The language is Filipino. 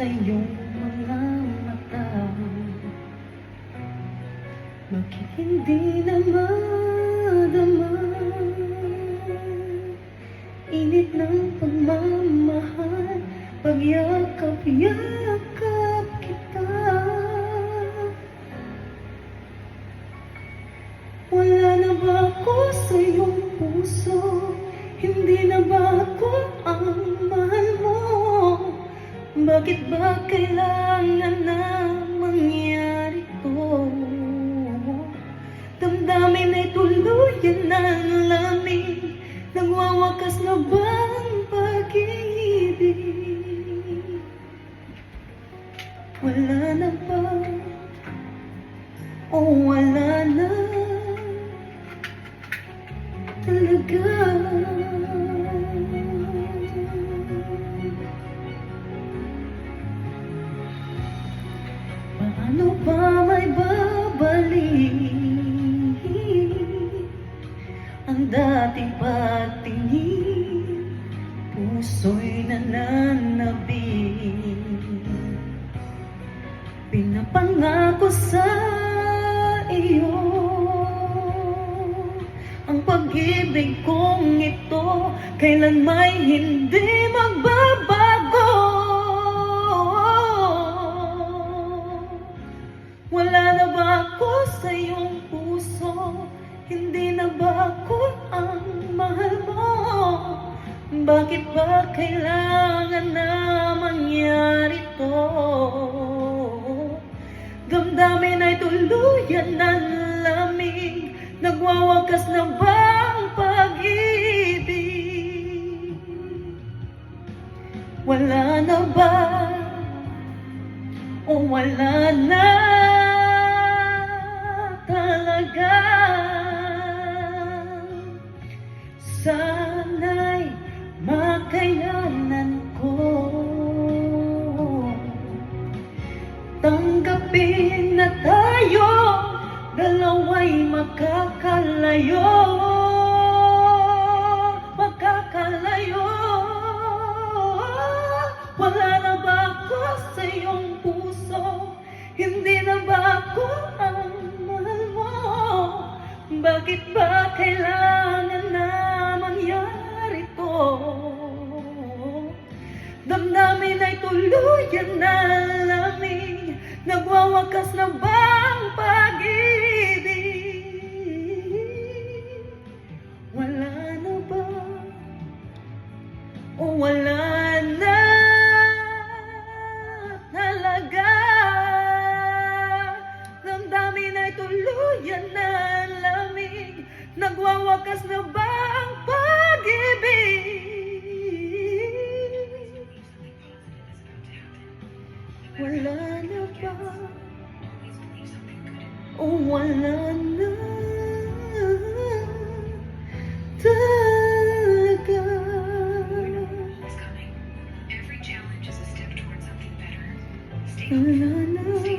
sa iyong mga mata. Bakit hindi na madama init ng pagmamahal, pagyakap-yakap kita? Wala na ba ako sa iyong puso? Hindi na ba ako ang mahal mo? Bakit ba kailangan na mangyari to? Damdamin ay tuluyan ng lamig, nagwawakas na ba ang pag-ibig? Wala na ba? O wala na talaga? Paano ba may babalik ang dating pagtingin? Puso'y nananabik, pinapangako sa iyo ang pag-ibig kong ito kailan may hindi magbabago. Wala na ba ako sa iyong puso? Hindi na ba ako ang mahal mo? Bakit ba kailangan na mangyari to? Damdamin ay tuluyan ng lamig, nagwawakas na ba ang pag-ibig? Wala na ba? O wala na talaga? Sana'y makayanan ko tanggapin na tayo dalawa'y makakalayo, makakalayo. Wala na ba ako sa iyong puso? Hindi na ba ako ang mahal mo? Bakit ba kailangan na mangyari to? Damdamin ay tuluyan na lamig, nagwawakas na ba ang pag-ibig? Wala na ba? O wala na talaga? Damdamin ay tuluyan na lamig, nagwawakas na ba ang pag-ibig? Wala na ba? O wala na talaga? Wala na.